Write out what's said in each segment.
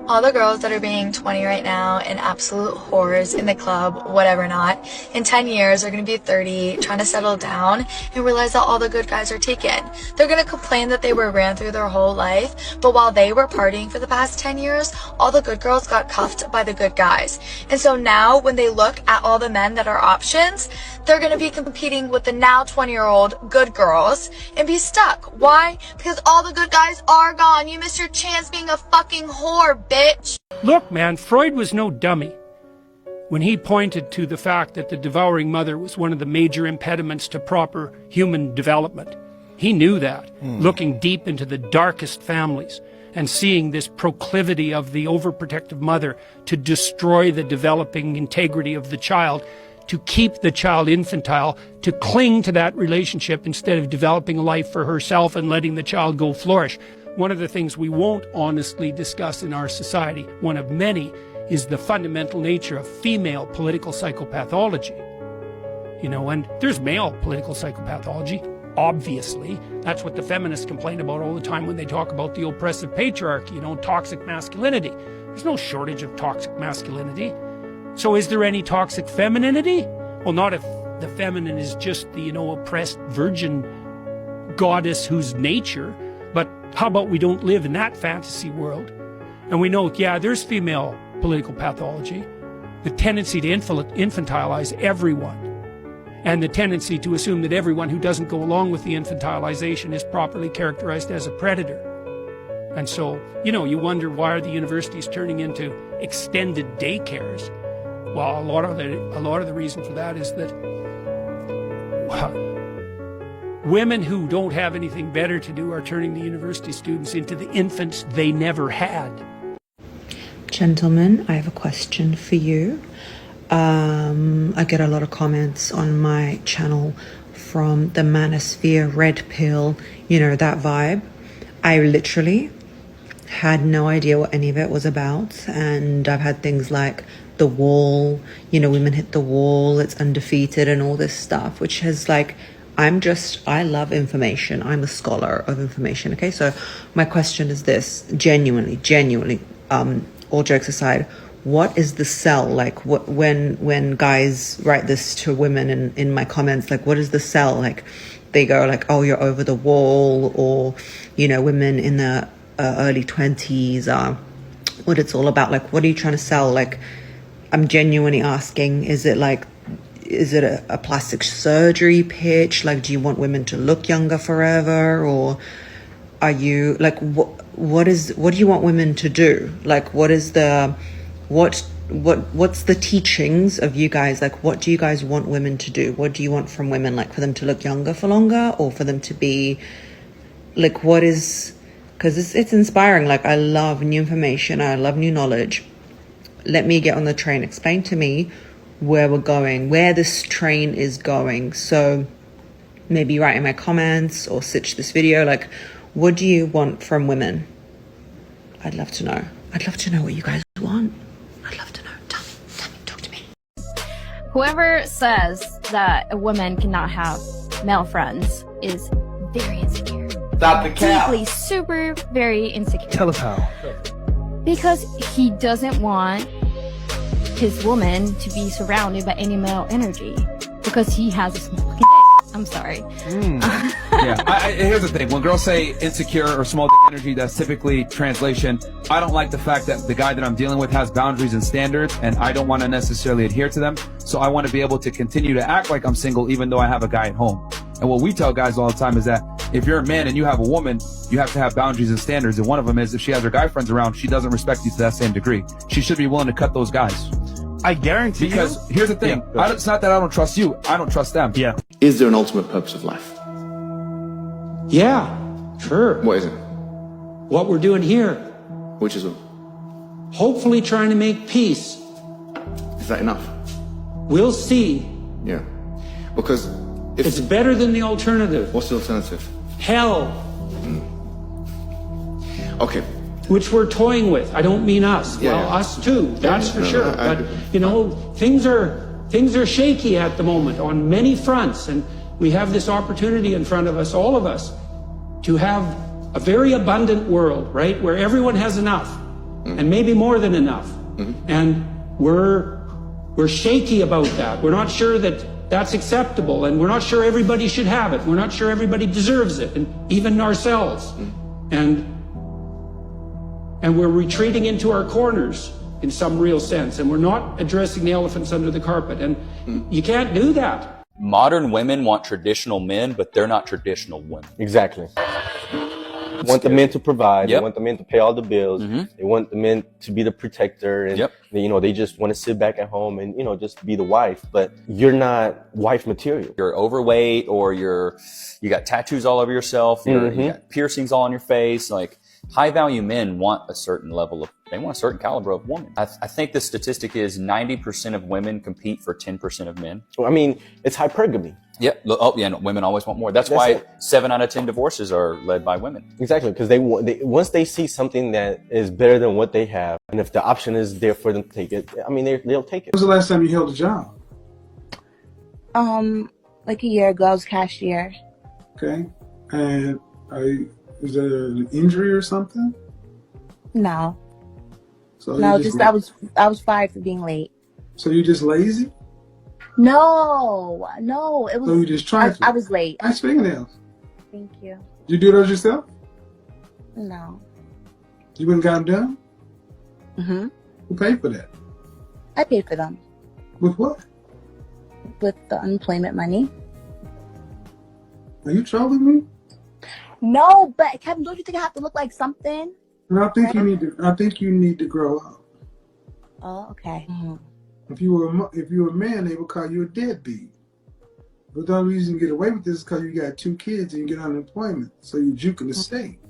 all the girls that are being 20 right now and absolute whores in the club, whatever not, in 10 years are going to be 30, trying to settle down and realize that all the good guys are taken. They're going to complain that they were ran through their whole life, but while they were partying for the past 10 years, all the good girls got cuffed by the good guys. And so now when they look at all the men that are options, they're going to be competing with the now 20-year-old good girls and be stuck. Why? Because all the good guys are gone. You missed your chance being a fucking whore, bitch. Look, man, Freud was no dummy when he pointed to the fact that the devouring mother was one of the major impediments to proper human development. He knew that, looking deep into the darkest families and seeing this proclivity of the overprotective mother to destroy the developing integrity of the child, to keep the child infantile, to cling to that relationship instead of developing a life for herself and letting the child go flourish. One of the things we won't honestly discuss in our society, one of many, is the fundamental nature of female political psychopathology. You know, and there's male political psychopathology, obviously. That's what the feminists complain about all the time when they talk about the oppressive patriarchy, you know, toxic masculinity. There's no shortage of toxic masculinity. So is there any toxic femininity? Well, not if the feminine is just the, you know, oppressed virgin goddess whose nature, but how about we don't live in that fantasy world? And we know, yeah, there's female political pathology, the tendency to infantilize everyone, and the tendency to assume that everyone who doesn't go along with the infantilization is properly characterized as a predator. And so, you know, you wonder why are the universities turning into extended daycares? Well, a lot of the reason for that is that women who don't have anything better to do are turning the university students into the infants they never had. Gentlemen, I have a question for you. I get a lot of comments on my channel from the manosphere, red pill, you know, that vibe. I literally had no idea what any of it was about. And I've had things like the wall, you know, women hit the wall, it's undefeated and all this stuff, which has like, I love information. I'm a scholar of information. Okay. So my question is this, genuinely, all jokes aside, what is the sell? Like when guys write this to women in my comments, like, what is the sell? Like they go like, oh, you're over the wall, or, you know, women in the early 20s are what it's all about. Like, what are you trying to sell? Like, I'm genuinely asking, is it a plastic surgery pitch? Like, do you want women to look younger forever? Or are you like, what do you want women to do? Like, what's the teachings of you guys? Like, what do you guys want women to do? What do you want from women? Like, for them to look younger for longer, or for them to be like, what is, because it's inspiring. Like, I love new information. I love new knowledge. Let me get on the train. Explain to me where we're going, where this train is going. So maybe write in my comments or stitch this video. Like, what do you want from women? I'd love to know. I'd love to know what you guys want. I'd love to know. Tell me, talk to me. Whoever says that a woman cannot have male friends is very insecure. Stop the cap. Deeply, super, very insecure. Tell us how. Because he doesn't want his woman to be surrounded by any male energy. Because he has a small dick. I'm sorry. Yeah, here's the thing. When girls say insecure or small dick energy, that's typically translation. I don't like the fact that the guy that I'm dealing with has boundaries and standards, and I don't want to necessarily adhere to them. So I want to be able to continue to act like I'm single even though I have a guy at home. And what we tell guys all the time is that if you're a man and you have a woman, you have to have boundaries and standards. And one of them is if she has her guy friends around, she doesn't respect you to that same degree. She should be willing to cut those guys. I guarantee you. Because here's the thing. It's not that I don't trust you. I don't trust them. Yeah. Is there an ultimate purpose of life? Yeah, sure. What is it? What we're doing here. Which is what? Hopefully trying to make peace. Is that enough? We'll see. Yeah. Because if it's better than the alternative. What's the alternative? Hell. Okay. Which we're toying with. I don't mean us. Yeah, well, yeah. us too. That's for sure. But you know, things are shaky at the moment on many fronts, and we have this opportunity in front of us, all of us, to have a very abundant world, right, where everyone has enough. and maybe more than enough. And we're shaky about that. We're not sure that that's acceptable, and we're not sure everybody should have it. We're not sure everybody deserves it, and even ourselves. And we're retreating into our corners in some real sense, and we're not addressing the elephants under the carpet, and you can't do that. Modern women want traditional men, but they're not traditional women. Exactly. They want the men to provide. They want the men to pay all the bills. They want the men to be the protector, and they just want to sit back at home and just be the wife. But you're not wife material. You're overweight, or you got tattoos all over yourself. You got piercings all on your face. Like, high value men want a certain caliber of woman. I think the statistic is 90% of women compete for 10% of men. I mean, it's hypergamy. Yeah. Oh, yeah. No, women always want more. That's why 7 out of 10 divorces are led by women. Exactly, because once they see something that is better than what they have, and if the option is there for them to take it, I mean, they'll take it. When was the last time you held a job? Like a year ago, I was cashier. Okay, and is there an injury or something? No. So no, I was fired for being late. So you just lazy? No, it was. So you just trifling? I was late. Nice fingernails. Thank you. Did you do those yourself? No. You went and got them done? Who paid for that? I paid for them. With what? With the unemployment money. Are you trolling me? No, but Kevin, don't you think I have to look like something? No, I think you need to grow up. Oh, okay. If you were a man, they would call you a deadbeat. But the only reason you get away with this is because you got 2 kids and you get unemployment, so you're juking the state.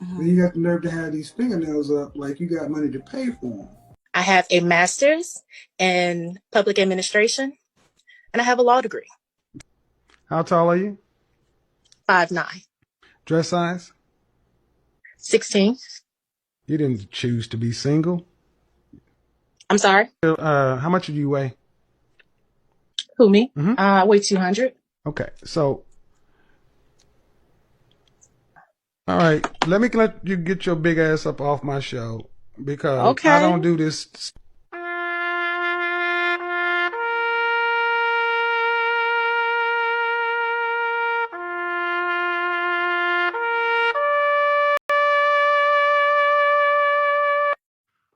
Then you got the nerve to have these fingernails up like you got money to pay for them. I have a master's in public administration, and I have a law degree. How tall are you? 5'9". Dress size? 16. You didn't choose to be single. I'm sorry? How much do you weigh? Who, me? I weigh 200. Okay, so... All right, let you get your big ass up off my show, because I don't do this...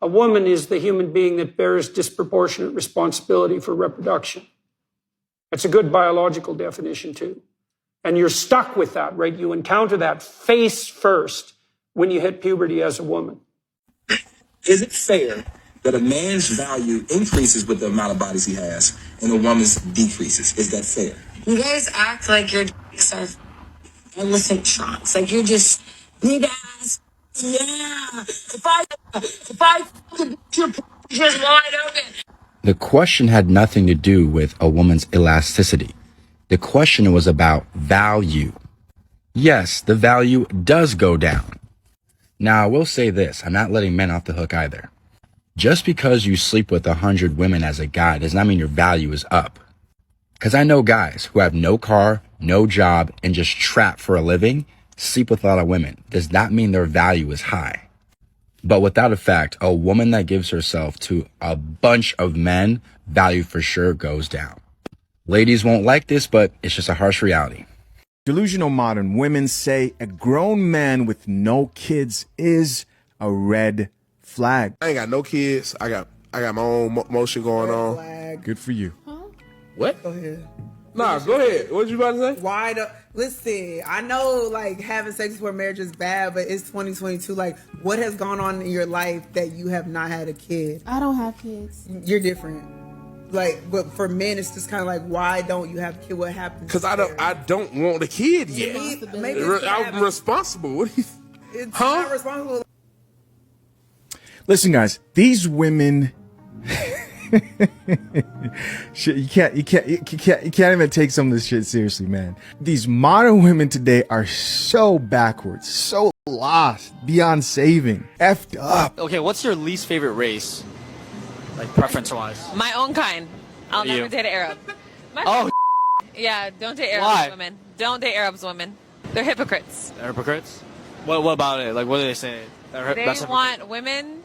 A woman is the human being that bears disproportionate responsibility for reproduction. That's a good biological definition too. And you're stuck with that, right? You encounter that face first when you hit puberty as a woman. Is it fair that a man's value increases with the amount of bodies he has and a woman's decreases? Is that fair? You guys act like your dicks are elephant trunks. Like you're just big ass. Yeah. If I your just wide open. The question had nothing to do with a woman's elasticity. The question was about value. Yes, the value does go down. Now, I will say this. I'm not letting men off the hook either. Just because you sleep with 100 women as a guy does not mean your value is up. Because I know guys who have no car, no job, and just trap for a living, sleep with a lot of women. Does that mean their value is high? But without a fact, a woman that gives herself to a bunch of men, value for sure goes down. Ladies won't like this, but it's just a harsh reality. Delusional modern women say a grown man with no kids is a red flag. I ain't got no kids. I got my own motion going on. Good for you. What? Go ahead. Nah, go ahead. What you about to say? Why listen, I know like having sex before marriage is bad, but it's 2022. Like, what has gone on in your life that you have not had a kid? I don't have kids. You're different. Like, but for men, it's just kind of like, why don't you have a kid? What happens? Because I don't want a kid yet. Maybe I'm responsible. What do you? It's not responsible. Listen, guys, these women. Shit, you can't even take some of this shit seriously, man. These modern women today are so backwards, so lost, beyond saving, effed up. Okay, what's your least favorite race? Like preference-wise? My own kind. I'll never date an Arab. Yeah, don't date Arab women. Don't date Arab women. They're hypocrites. They're hypocrites? What about it? Like, what do they say? They want women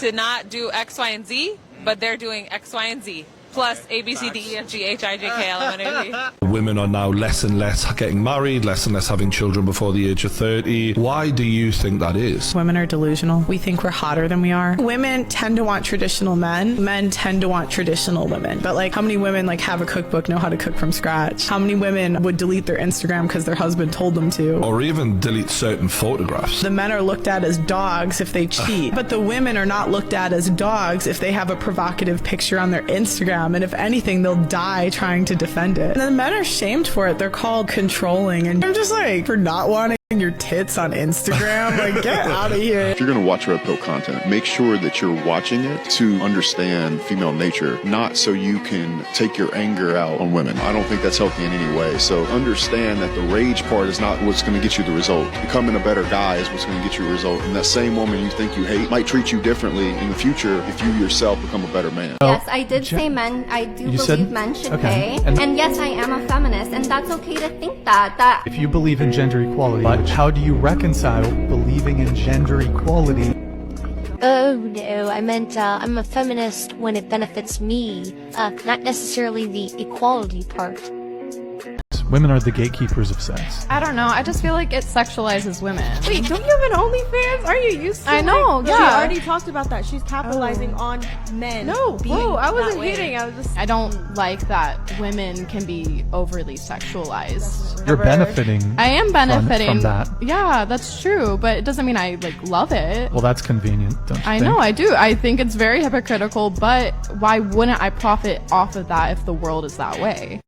to not do X, Y, and Z, but they're doing X, Y, and Z. Plus A, B, C, D, E, F, G, H, I, J, K, L, M, N, O, P. Women are now less and less getting married, less and less having children before the age of 30. Why do you think that is? Women are delusional. We think we're hotter than we are. Women tend to want traditional men. Men tend to want traditional women. But like, how many women like have a cookbook, know how to cook from scratch? How many women would delete their Instagram because their husband told them to? Or even delete certain photographs. The men are looked at as dogs if they cheat, but the women are not looked at as dogs if they have a provocative picture on their Instagram, and if anything, they'll die trying to defend it. And the men are shamed for it. They're called controlling, and I'm just like, for not wanting your tits on Instagram, like, get out of here. If you're going to watch red pill content, make sure that you're watching it to understand female nature, not so you can take your anger out on women. I don't think that's healthy in any way. So understand that the rage part is not what's going to get you the result. Becoming a better guy is what's going to get you a result. And that same woman you think you hate might treat you differently in the future if you yourself become a better man. Yes, I did say men. I do believe men should pay. And yes, I am a feminist, and that's okay to think that. If you believe in gender equality, how do you reconcile believing in gender equality? Oh no, I meant I'm a feminist when it benefits me, not necessarily the equality part. Women are the gatekeepers of sex. I don't know. I just feel like it sexualizes women. Wait, don't you have an OnlyFans? Are you used to it? I know, She yeah. already talked about that. She's capitalizing on men. No, being whoa, I that wasn't way. hating. I don't like that women can be overly sexualized. You're benefiting. I am benefiting from that. Yeah, that's true, but it doesn't mean I like love it. Well, that's convenient, don't you I think? know, I do. I think it's very hypocritical, but why wouldn't I profit off of that if the world is that way?